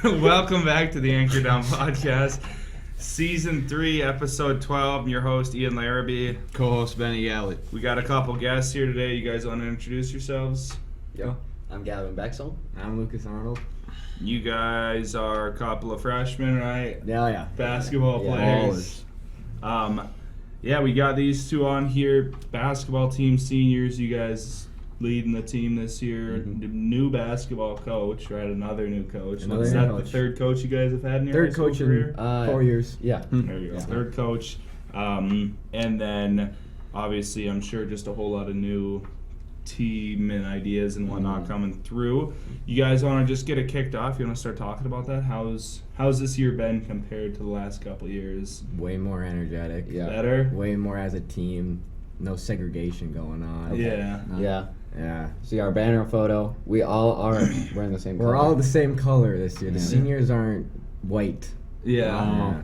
Welcome back to the Anchor Down Podcast, Season 3, Episode 12. I'm your host, Ian Larrabee. Co-host, Benny Galley. We got a couple guests here today. You guys want to introduce yourselves? Yo, I'm Gavin Bexel. I'm Lucas Arnold. You guys are a couple of freshmen, right? Yeah. Basketball players. Yeah, we got these two on here. Basketball team seniors. You guys leading the team this year. New basketball coach, right? Another new coach. Is that the third coach you guys have had in your high school career? 4 years. Yeah. There you go. Third coach. And then, obviously, I'm sure just a whole lot of new team and ideas and whatnot coming through. You guys want to just get it kicked off? You want to start talking about that? How's this year been compared to the last couple of years? Way more energetic. Yeah. Better? Way more as a team. No segregation going on. Yeah. See our banner photo. We all are wearing the same color. We're all the same color this year. The seniors aren't white. Yeah.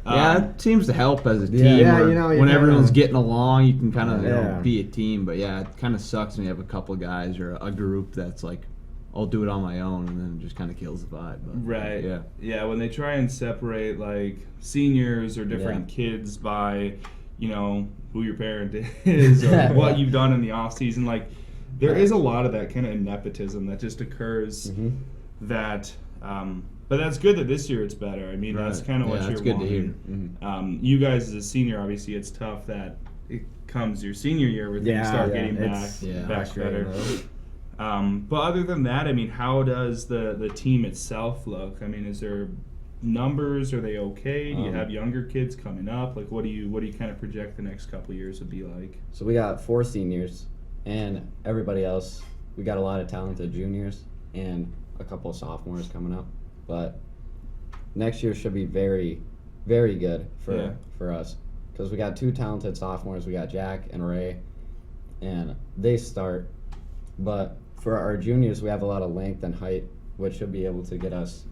Yeah, it seems to help as a team. Yeah, when everyone's getting along, you can kind of Yeah. be a team. But yeah, it kind of sucks when you have a couple guys or a group that's like, I'll do it on my own, and then it just kind of kills the vibe. But, Right. Yeah. Yeah, when they try and separate like seniors or different kids by, who your parent is or what you've done in the off season, like there is a lot of that kind of nepotism that just occurs that but that's good that this year it's better. I mean, that's kind of what you're good wanting. to hear. You guys as a senior, obviously it's tough that it comes your senior year where things start getting back better. But other than that, I mean, how does the team itself look? I mean, is there numbers? Are they okay? Do you have younger kids coming up? Like, what do you kind of project the next couple of years would be like? So we got 4 seniors, and everybody else. We got a lot of talented juniors and a couple of sophomores coming up. But next year should be very, very good for us because we got 2 talented sophomores. We got Jack and Ray, and they start. But for our juniors, we have a lot of length and height, which should be able to get us,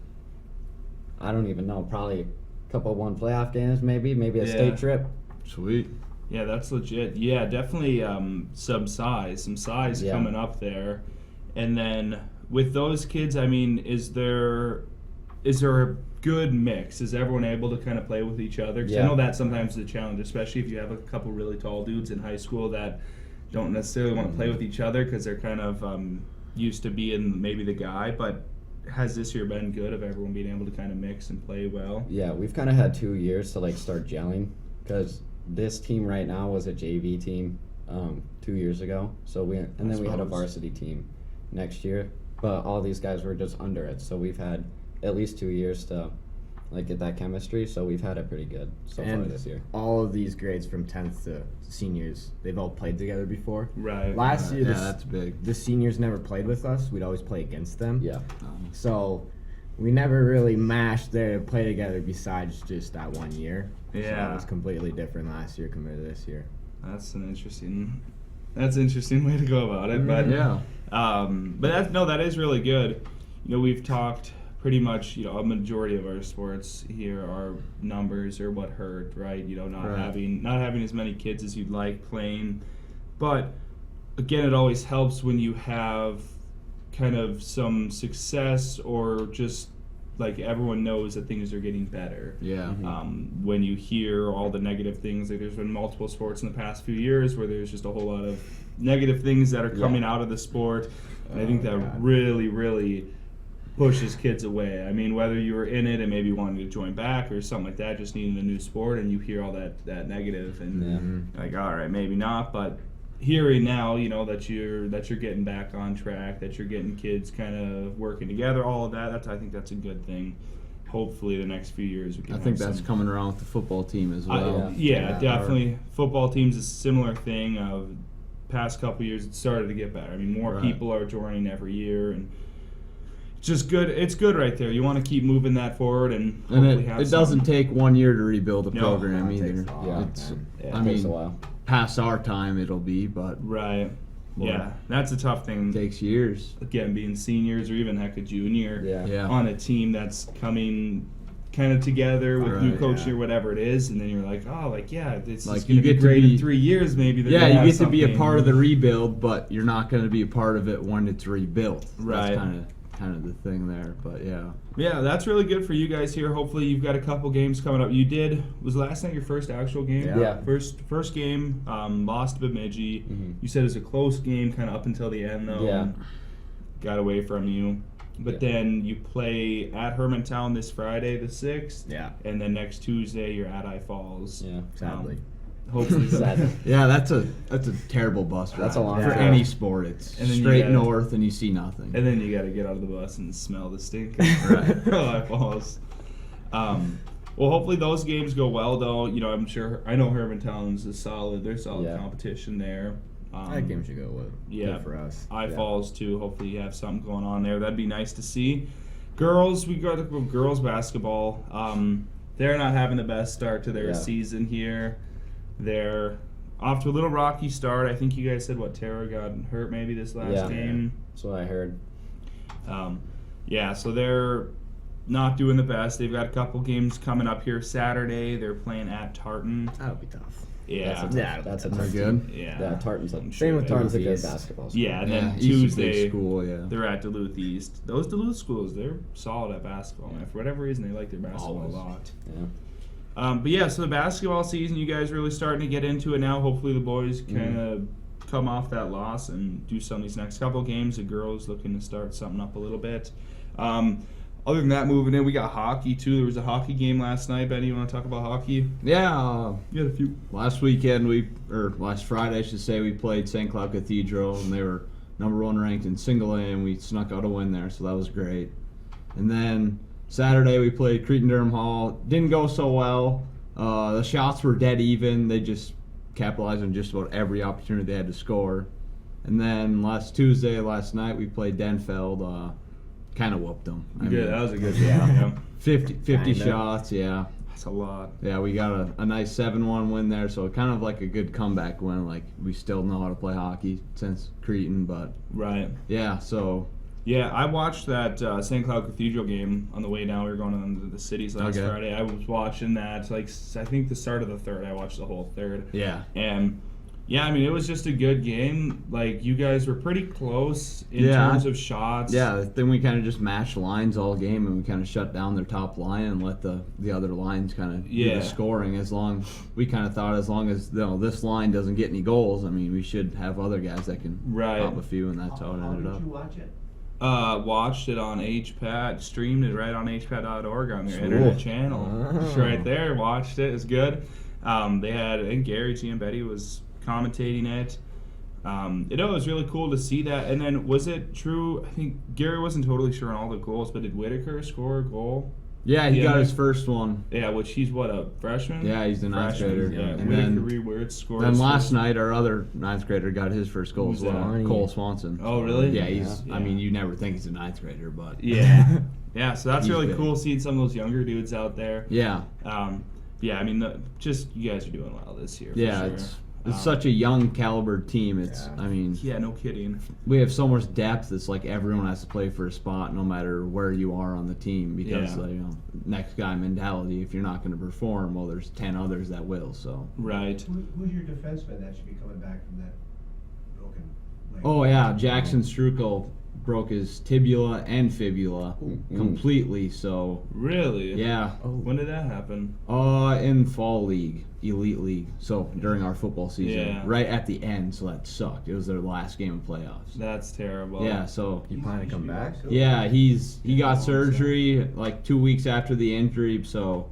I don't even know, probably a couple of 1 playoff games, maybe a state trip. Sweet. Yeah, that's legit. Yeah, definitely some size coming up there. And then with those kids, I mean, is there a good mix? Is everyone able to kind of play with each other? Because I know that sometimes is a challenge, especially if you have a couple really tall dudes in high school that don't necessarily want to play with each other because they're kind of used to being maybe the guy. But has this year been good of everyone being able to kind of mix and play well? Yeah, we've kind of had 2 years to start gelling because this team right now was a JV team 2 years ago. So we had a varsity team next year, but all these guys were just under it. So we've had at least 2 years to get that chemistry. So we've had it pretty good so far this year. All of these grades from 10th to seniors, they've all played together before. Right. Last year, that's big. The seniors never played with us. We'd always play against them. Yeah. So we never really mashed there to play together besides just that 1 year. So that was completely different last year compared to this year. That's an interesting way to go about it. But that is really good. We've talked pretty much, a majority of our sports here are numbers or what hurt, right? Not having as many kids as you'd like playing. But again, it always helps when you have kind of some success or just like everyone knows that things are getting better. Yeah. When you hear all the negative things, like there's been multiple sports in the past few years where there's just a whole lot of negative things that are coming out of the sport. And I think that really, really pushes kids away. I mean, whether you were in it and maybe wanting to join back or something like that, just needing a new sport, and you hear all that negative and like, all right, maybe not, but hearing now, that you're getting back on track, that you're getting kids kind of working together, all of that, I think that's a good thing. Hopefully the next few years we can I think that's coming around with the football team as well. Definitely. Football team's a similar thing. Past couple years it started to get better. I mean, more people are joining every year, and it's just good. It's good right there. You want to keep moving that forward, and hopefully it doesn't take 1 year to rebuild a program either. It takes a while. Past our time it'll be, but that's a tough thing. It takes years. Again, being seniors or even heck a junior on a team that's coming kind of together with new coaching or whatever it is, and then you're like, this is going to be great in 3 years maybe. You get to be a part of the rebuild, but you're not going to be a part of it when it's rebuilt. Right. That's kind of kind of the thing there. But yeah. Yeah, that's really good for you guys here. Hopefully, you've got a couple games coming up. Was last night your first actual game? Yeah. First game, lost to Bemidji. Mhm. You said it was a close game, kind of up until the end, though. Yeah. Got away from you. But Yeah. then you play at Hermantown this Friday, the 6th. Yeah, And then next Tuesday, you're at I Falls. Yeah. sadly. Hopefully, Sadly. Yeah, that's a terrible bus ride. That's a long for drive. any sport. It's And then you straight gotta- north and you see nothing. And then you got to get out of the bus and smell the stink. Right. Oh, I Falls. Well, hopefully those games go well, though. I know Hermantown's they're solid Yeah. competition there. That game should go well. yeah. Good for us. I Yeah. Falls too. Hopefully you have something going on there. That'd be nice to see. Girls, we got girls basketball. They're not having the best start to their Yeah. season here. They're off to a little rocky start. I think you guys said Tara got hurt maybe this last Yeah. game. That's what I heard. Yeah, so they're not doing the best. They've got a couple games coming up here Saturday. They're playing at Tartan. That'll be tough. Yeah. That's a They're tough good. team. Yeah. Yeah, Tartan's a, I'm Same with Tartan's a good Duluth East. basketball school. Yeah, and then East is a big Tuesday school, yeah. they're at Duluth East. Those Duluth schools, they're solid at basketball, man. For whatever reason, they like their basketball Always. a lot. Yeah. But yeah, so the basketball season, you guys really starting to get into it now. Hopefully the boys kind of come off that loss and do some of these next couple games. The girls looking to start something up a little bit. Other than that, moving in, we got hockey too. There was a hockey game last night. Benny, you want to talk about hockey? Yeah, You had a few. last Friday, I should say, we played St. Cloud Cathedral, and they were number 1 ranked in single A, and we snuck out a win there, so that was great. And then Saturday, we played Cretin-Durham Hall. Didn't go so well. The shots were dead even. They just capitalized on just about every opportunity they had to score. And then last night, we played Denfeld. Kind of whooped them. Good. That was a good game. Yeah. 50 Kinda. shots, yeah. That's a lot. Yeah, we got a nice 7-1 win there, so kind of like a good comeback win. Like, we still know how to play hockey since Cretin, but Right. yeah, so Yeah, I watched that St. Cloud Cathedral game on the way down. We were going on the cities last Okay. Friday. I was watching that, I think the start of the third. I watched the whole third. yeah. And yeah, I mean, it was just a good game. Like, you guys were pretty close in Yeah. terms of shots. Yeah, then we kind of just matched lines all game, and we kind of shut down their top line and let the other lines kind of do Yeah. the scoring. We kind of thought as long as this line doesn't get any goals, I mean, we should have other guys that can Right. pop a few, and that's how it ended up. Did you watch it? Watched it on HPAT, streamed it right on hpat.org on their Cool. internet channel. Oh. It's right there. Watched it. It's good. They had, I think Gary Giambetti was commentating it. It was really cool to see that. And then, was it true? I think Gary wasn't totally sure on all the goals, but did Whitaker score a goal? Yeah, he Yeah. got his first one. Yeah, which he's what, a freshman? Yeah, he's the ninth Freshman, grader. Yeah, And Whitaker then- Reed scored. Then his last first- night, our other ninth grader got his first goal Who's as well, that? Cole Swanson. Oh, really? Yeah, he's. Yeah. I mean, you never think he's a ninth grader, but Yeah. Yeah, so that's He's really big. cool seeing some of those younger dudes out there. yeah, Yeah, I mean, just you guys are doing well this year. For yeah. sure. It's such a young caliber team. It's. Yeah. I mean, Yeah, no kidding. we have so much depth. It's like everyone has to play for a spot, no matter where you are on the team, because Yeah. next guy mentality. If you're not going to perform, well, there's 10 others that will. So. Right. Who's your defenseman that should be coming back from that broken leg? Oh yeah, Jackson Strukel broke his tibula and fibula completely. So Really? yeah. When did that happen? In fall league, elite league. So during our football season, Yeah. right at the end. So that sucked. It was their last game of playoffs. That's terrible. Yeah. So You plan to come back? yeah, he got surgery like 2 weeks after the injury. So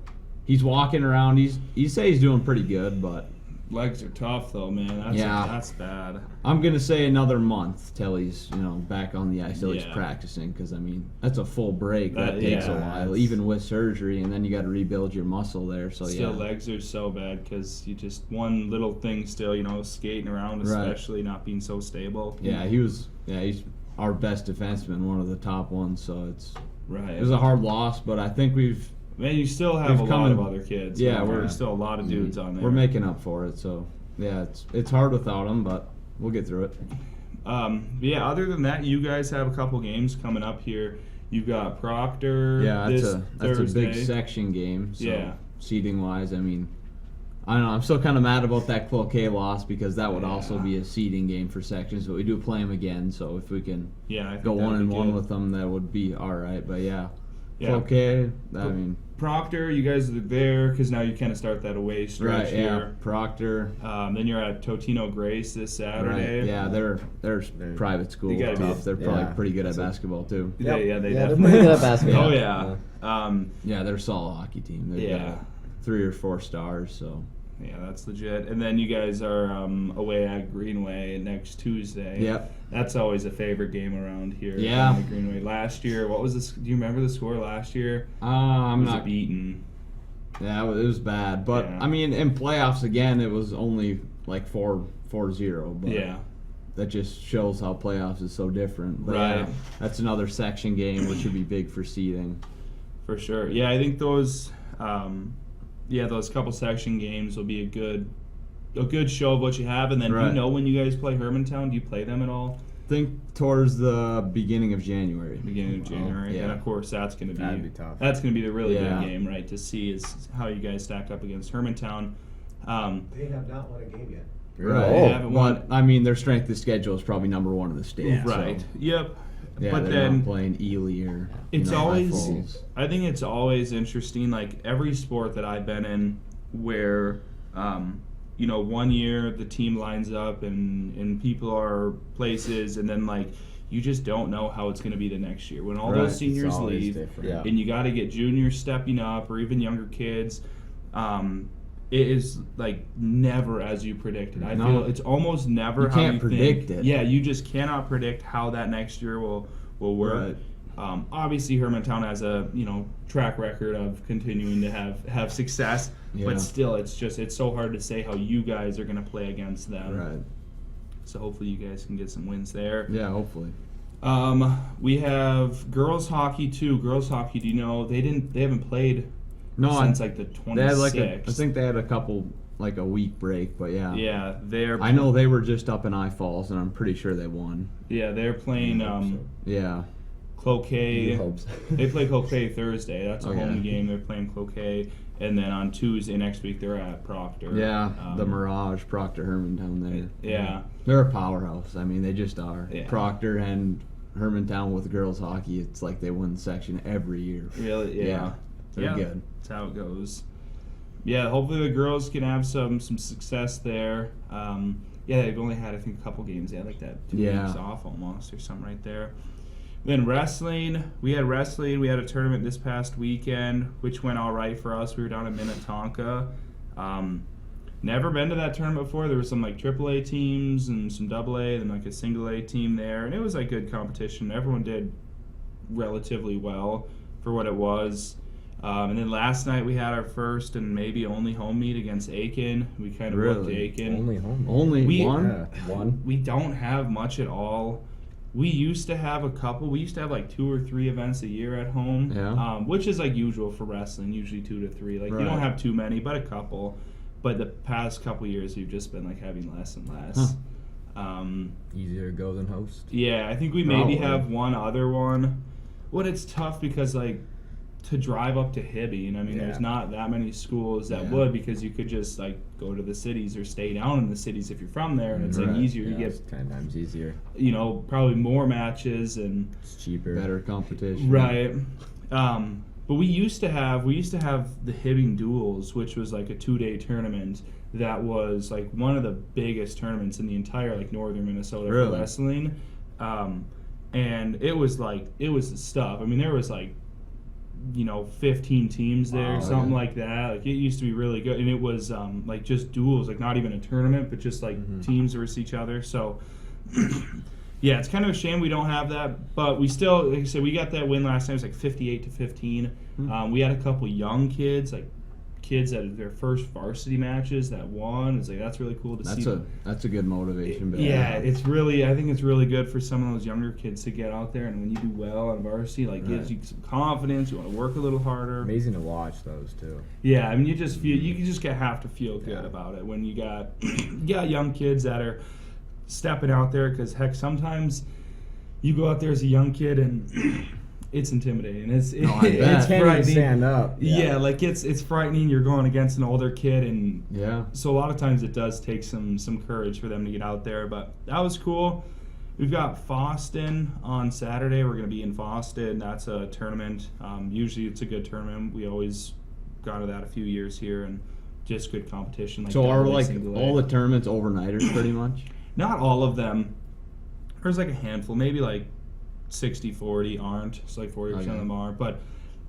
he's walking around. He says he's doing pretty good, but Legs are tough though, man. That's bad. I'm gonna say another month till he's back on the ice, till he's Yeah. practicing. Because I mean that's a full break. That takes a yeah, while, it's- even with surgery, and then you got to rebuild your muscle there. So Still, yeah. legs are so bad because you just one little thing still, skating around, Right. especially not being so stable. Yeah, he's our best defenseman, one of the top ones. So Right. it was a hard loss, but I think Man, you still have we've a come lot in- of other kids. yeah, man. we're- There's still a lot of dudes on there. we're making up for it. So yeah, it's hard without him, but we'll get through it. Yeah, other than that, you guys have a couple games coming up here. You've got Proctor. Yeah, this that's a Thursday. big section game. So Yeah. seating wise, I mean, I don't know. I'm still kind of mad about that Cloquet loss because that would Yeah. also be a seeding game for sections, but we do play them again. So if we can Yeah, I think go that'd be 1-1 good. with them, that would be all right. But yeah, Yeah. Cloquet. I mean, Proctor, you guys are there because now you kind of start that away stretch right? Yeah, here. Proctor. Then you're at Totino Grace this Saturday. Right. Yeah, they're private school. They gotta be- Tough. They're probably yeah. pretty good at basketball too. They they're definitely. pretty good at basketball. Oh yeah. Yeah, they're a solid hockey team. They've Yeah. got 3 or 4 stars. So Yeah, that's legit. And then you guys are away at Greenway next Tuesday. Yep. That's always a favorite game around here. Yeah. on the Greenway. Last year, what was this? Do you remember the score last year? I'm It was not. beaten. Yeah, it was bad. But Yeah. I mean, in playoffs again, it was only like 4-0. But Yeah. that just shows how playoffs is so different. But Right. yeah, that's another section game, which would be big for seeding. For sure. Yeah, I think those those couple section games will be a good show of what you have. And then do you Right. know when you guys play Hermantown? Do you play them at all? Think towards the beginning of January. Beginning of January. yeah. And of course that's gonna That'd be tough. That's gonna be the really Yeah. good game, right? To see is how you guys stacked up against Hermantown. They have not won a game yet. Right. They haven't won. But I mean, their strength of schedule is probably number 1 in the state. Yeah. Right. So, Yep. yeah, But they're then not playing Ely or. it's High always Falls. I think it's always interesting, like every sport that I've been in where 1 year the team lines up and people are places, and then like you just don't know how it's going to be the next year when all Right. those It's seniors always leave, different. Yeah. and you got to get juniors stepping up or even younger kids. It is like never as you predicted. I No. feel it's almost never You how can't you predict think. it. Yeah, you just cannot predict how that next year will work. Right. Obviously, Hermantown has a track record of continuing to have success, Yeah. but still, it's so hard to say how you guys are going to play against them. Right. So hopefully, you guys can get some wins there. Yeah, hopefully. We have girls hockey too. Girls hockey, do you know they haven't played No, since like the 26th. They had I think they had a couple like a week break, but yeah. Yeah, they're. I know they were just up in High Falls, and I'm pretty sure they won. Yeah, they're playing Yeah. Cloquet. Hope so. They play Cloquet Thursday. That's a Okay. home game. They're playing Cloquet, and then on Tuesday next week they're at Proctor. Yeah, the Mirage, Proctor Hermantown there. Yeah. They're a powerhouse. I mean, they just are. Yeah. Proctor and Hermantown with girls hockey, it's like they win the section every year. Really? Yeah. They're Yeah. good. That's how it goes. Yeah, hopefully the girls can have some success there. Yeah, they've only had I think a couple games. They had like that 2 Yeah. weeks off almost or something right there. Then wrestling. We had a tournament this past weekend, which went all right for us. We were down in Minnetonka. Never been to that tournament before. There were some like AAA teams and some AA, then like a single A team there, and it was like good competition. Everyone did relatively well for what it was. And then last night we had our first and maybe only home meet against Aiken. We kind of looked Really? Aiken. Only home. Only We- one? Yeah. One. We don't have much at all. We used to have a couple. We used to have like 2 or 3 events a year at home, Yeah. which is like usual for wrestling. Usually 2 to 3. Like you don't Right. have too many, but a couple. But the past couple years, we've just been like having less and less. Easier to go than host. Yeah, I think we maybe Probably. have one other one. Well, it's tough because like to drive up to Hibbing. I mean, there's Yeah. not that many schools that Yeah. would, because you could just like go to the cities or stay down in the cities if you're from there, and it's like Right. easier. You Yeah, get it's 10 times easier. probably more matches and It's cheaper. Better competition. right. But we used to have the Hibbing Duels, which was like a 2-day tournament that was like one of the biggest tournaments in the entire like northern Minnesota for Really? wrestling. And it was the stuff. I mean, there was like 15 teams there, Wow, something yeah. like that. Like it used to be really good, and it was like just duels, like not even a tournament, but just like teams versus each other. So yeah, it's kind of a shame we don't have that, but we still, like I said, we got that win last time. It was like 58-15. We had a couple young kids, like kids that had their first varsity matches that won. It's like that's really cool to see. That's a good motivation. But Yeah, it's really. I think it's really good for some of those younger kids to get out there, and when you do well on varsity, like gives you some confidence. You want to work a little harder. Amazing to watch those too. Yeah, I mean, you just feel you just have to feel good about it when you got young kids that are stepping out there. Because heck, sometimes you go out there as a young kid and it's intimidating. It's No, I bet. You it's can't even frightening. stand up. Yeah, like it's frightening. You're going against an older kid, and Yeah. so a lot of times it does take some courage for them to get out there. But that was cool. We've got Foston on Saturday. We're going to be in Foston. That's a tournament. Usually it's a good tournament. We always gone to that a few years here, and just good competition. Like So are double A, like single A. all the tournaments overnighters pretty much? Not all of them. There's like a handful, maybe like 60-40 aren't. So like 40% of them are. But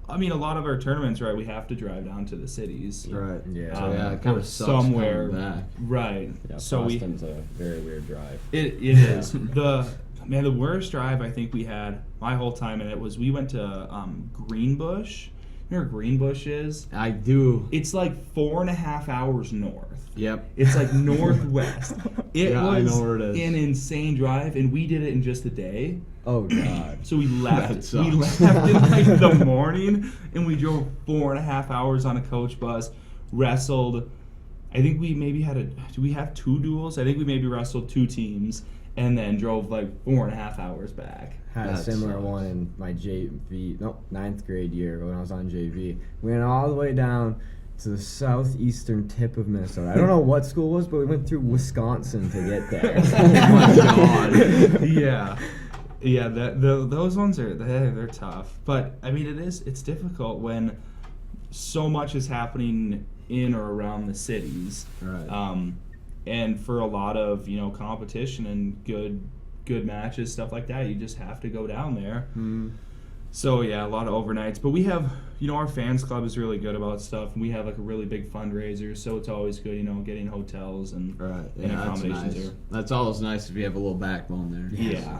I mean, a lot of our tournaments, right? We have to drive down to the cities. Right. Yeah. So yeah, it kind or of sucks somewhere. coming back. Right. Yeah, so Boston's a very weird drive. it is the worst drive I think we had my whole time in it was we went to Greenbush. You know where Greenbush is? I do. It's like 4.5 hours north. Yep. It's like northwest. It Yeah, was I know where it is. an insane drive, and we did it in just a day. Oh God. So we left. That We sucks. left in like the morning, and we drove 4.5 hours on a coach bus. Wrestled. I think we maybe had do we have 2 duels? I think we maybe wrestled 2 teams, and then drove like 4.5 hours back. Had a That similar sucks. one in my ninth grade year when I was on JV. We went all the way down to the southeastern tip of Minnesota. I don't know what school it was, but we went through Wisconsin to get there. Oh my God. Yeah. Yeah, those ones are they're tough, but I mean it's difficult when so much is happening in or around the cities, Right. and for a lot of competition and good matches, stuff like that, you just have to go down there. Mm. So yeah, a lot of overnights, but we have our fans club is really good about stuff, and we have like a really big fundraiser, so it's always good getting hotels and Right. and Yeah, that's accommodations nice. there. That's always nice if you have a little backbone there. Yeah.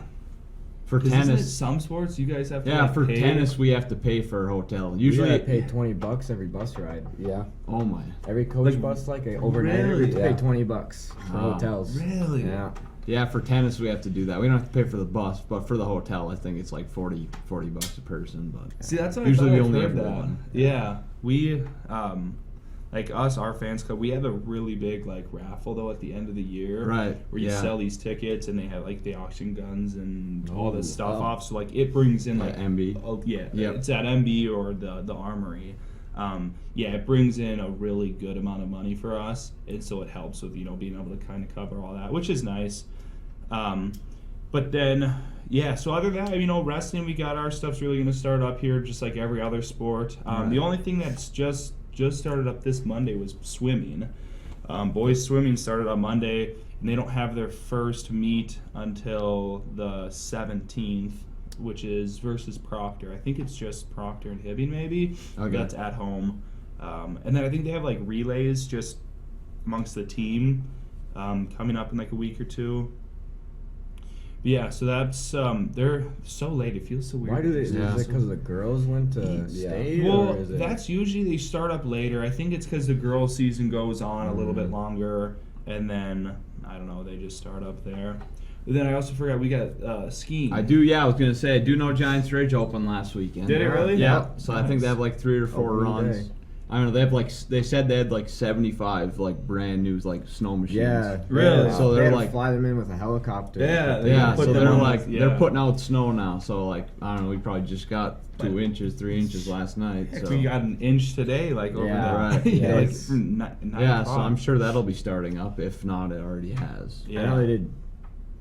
For 'Cause isn't it tennis. some sports you guys have to Yeah, like, for pay? tennis we have to pay for a hotel. Usually Usually. I pay $20 every bus ride. Yeah. Oh my. Every coach Like, bus, like a overnight, really? we have to Yeah. pay $20 for Wow. hotels. Really? Yeah. Yeah, for tennis we have to do that. We don't have to pay for the bus, but for the hotel I think it's like 40 bucks a person. But See, that's what Usually I we thought only I've have heard that. one. Yeah, we like us, our fans club. We have a really big like raffle though at the end of the year, Right, Where you yeah. sell these tickets, and they have like the auction guns and all this Oh, stuff oh. off. So like it brings in Yeah, like MB. Oh yeah, Yep. it's at MB or the Armory. Yeah, it brings in a really good amount of money for us, and so it helps with being able to kind of cover all that, which is nice. But then, yeah, so other than that, wrestling, we got our stuff's really going to start up here just like every other sport. Right. The only thing that's just started up this Monday was swimming. Boys swimming started on Monday, and they don't have their first meet until the 17th, which is versus Proctor. I think it's just Proctor and Hibbing maybe. Okay. That's at home. And then I think they have like relays just amongst the team coming up in like a week or two. Yeah, so that's they're so late. It feels so weird. Why do they? Yeah. Is it because the girls went to state? Well, or is it, that's usually they start up later. I think it's because the girls' season goes on a little bit longer, and then I don't know. They just start up there. And then I also forgot we got skiing. I do. Yeah, I was gonna say I do know Giants Ridge opened last weekend. Did it really? Yeah. So I think Nice. they have like 3 or 4 Opening runs. day. I don't know. They have like they said they had like 75 like brand new like snow machines. Yeah. Really? Yeah. So they they're had to like- fly them in with a helicopter. Yeah, they Yeah, put so them they're on, like yeah. they're putting out snow now. So like I don't know, we probably just got 2 inches, 3 inches last night. Heck, So we got an inch today, like over Yeah, there. right. Yeah, like Yes. from 9 yeah, so o'clock. I'm sure that'll be starting up. If not, it already has. I Yeah. know they did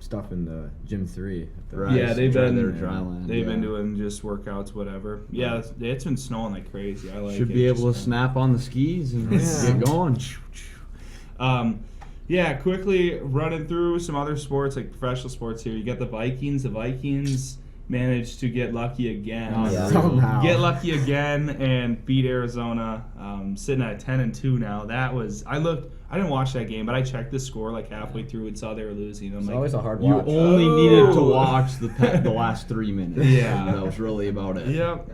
stuff in the gym 3. at the- Right. Yeah, they've Dry- been their dry land, They've been yeah. doing just workouts, whatever. Yeah, it's been snowing like crazy. I like Should it. be able to Just- snap on the skis and Yeah. get going. Yeah, quickly running through some other sports, like professional sports here. You got the Vikings. The Vikings managed to get lucky again. Oh, Yeah. Somehow. Get lucky again and beat Arizona, sitting at 10-2 now. I didn't watch that game, but I checked the score like halfway through and saw they were losing. I'm It's like, always a hard You watch. only needed to Oh. watch the last 3 minutes. Yeah. that was really about it. yep.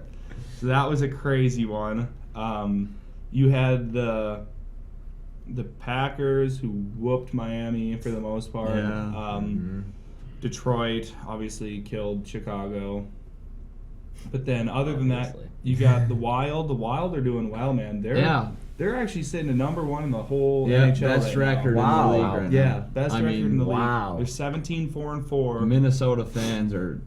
So that was a crazy one. You had the Packers who whooped Miami for the most part. Yeah. Mhm. Detroit obviously killed Chicago. But then other than that, Obviously. you got the Wild. The Wild are doing well, man. Yeah, They're actually sitting at number 1 in the whole Yeah, NHL best right record Wow. in the league right Yeah, now. best I record in the mean, wow. league. They're 17-4-4. Minnesota fans are,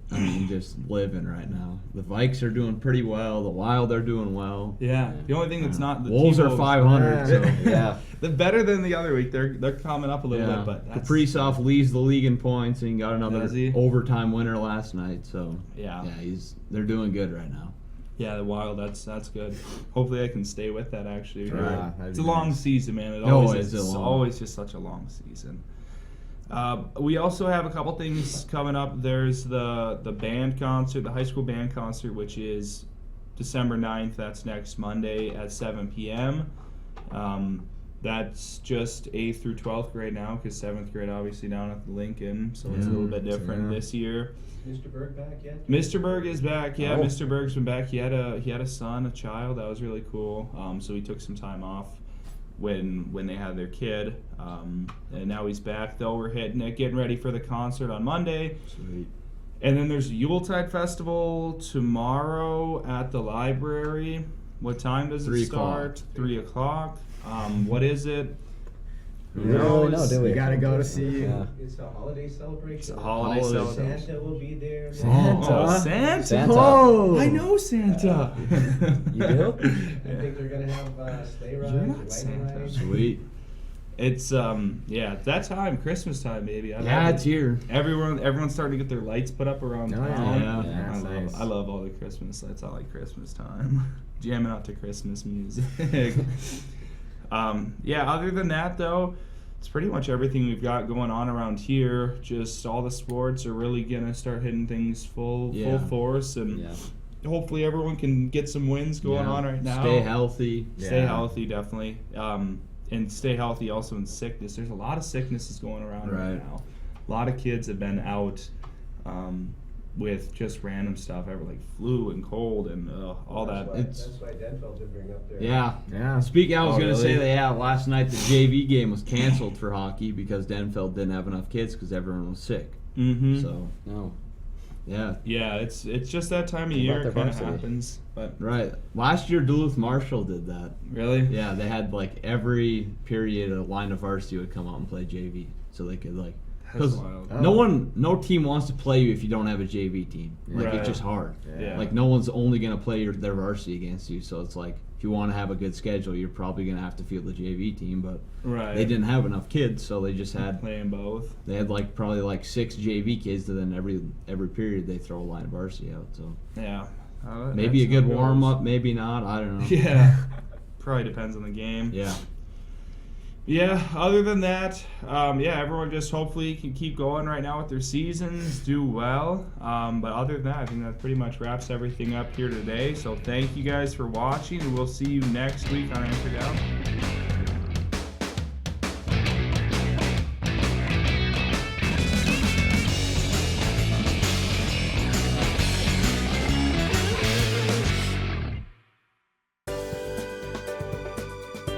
just living right now. The Vikes are doing pretty well. The Wild are doing well. Yeah. The only thing that's not the Wolves are T-Wolves- 500, so. Yeah. They're better than the other week. They're coming up a little bit, but that's, Kaprizov leads the league in points, and he got another Does he? overtime winner last night. So Yeah. they're doing good right now. Yeah, the Wild. That's good. Hopefully, I can stay with that. Actually, Yeah, that'd it's be a long nice. season, man. It No, always it's is. It's always just such a long season. We also have a couple things coming up. There's the band concert, the high school band concert, which is December 9th. That's next Monday at 7 p.m. That's just 8th through 12th grade now, because 7th grade obviously down at the Lincoln, so it's a little bit different Yeah. this year. Mr. Berg back yet? Mr. Berg is back. Yeah, Oh. Mr. Berg's been back. He had a son, a child. That was really cool. So he took some time off when they had their kid, and now he's back. Though we're hitting it, getting ready for the concert on Monday. Sweet. And then there's Yuletide Festival tomorrow at the library. What time does 3 it start? 3 o'clock. What is it? We don't really know, do we? You gotta go to see. Yeah. It's a holiday celebration. It's a holiday Holiday celebration. Santa will be there. Santa? Oh, Santa! Santa. Oh, I know Santa. You do? I think they're gonna have sleigh rides, You're or not wagon Santa. rides. Sweet. It's that time, Christmas time, baby. I Yeah, love it's it. here. Everyone's starting to get their lights put up around Oh, town. yeah. Yeah, I that's love nice. I love all the Christmas lights. I like Christmas time. Jamming out to Christmas music. Other than that though, it's pretty much everything we've got going on around here. Just all the sports are really gonna start hitting things full force, and Yeah. hopefully everyone can get some wins going Yeah. on right now. Stay healthy. Stay Yeah. healthy, definitely. And stay healthy also in sickness. There's a lot of sicknesses going around right Right. now. A lot of kids have been out with just random stuff, like flu and cold and all that. It's- That's why Denfeld did bring up their. Yeah. Yeah. Speaking, I was Oh, going to really? say that, last night the JV game was canceled for hockey because Denfeld didn't have enough kids because everyone was sick. Mm-hmm. So, No. yeah. Yeah, it's just that time of What year about it their kind of varsity? happens. But Right. Last year, Duluth Marshall did that. really, Yeah, they had like every period a line of varsity would come out and play JV, so they could like. that's Because wild. no team wants to play you if you don't have a JV team. Like Right. it's just hard. Yeah. Like no one's only gonna play their varsity against you. So it's like if you want to have a good schedule, you're probably gonna have to field the JV team. But Right. they didn't have enough kids, so they just had playing both. they had like probably like 6 JV kids, and then every period they throw a line of varsity out. So Yeah. maybe a that's how good it goes. warm up, maybe not. I don't know. Yeah. Probably depends on the game. Yeah. Yeah, other than that, everyone just hopefully can keep going right now with their seasons, do well. But other than that, I think that pretty much wraps everything up here today. So thank you guys for watching, and we'll see you next week on Answer Down.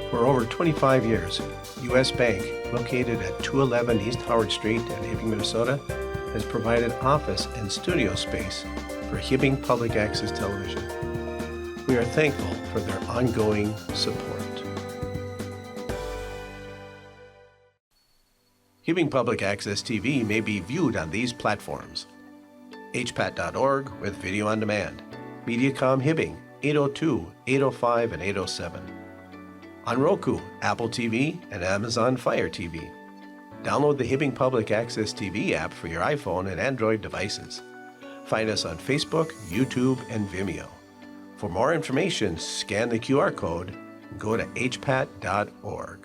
For over 25 years, U.S. Bank, located at 211 East Howard Street in Hibbing, Minnesota, has provided office and studio space for Hibbing Public Access Television. We are thankful for their ongoing support. Hibbing Public Access TV may be viewed on these platforms: hpat.org with video on demand, Mediacom Hibbing, 802, 805, and 807. On Roku, Apple TV, and Amazon Fire TV. Download the Hibbing Public Access TV app for your iPhone and Android devices. Find us on Facebook, YouTube, and Vimeo. For more information, scan the QR code and go to hpat.org.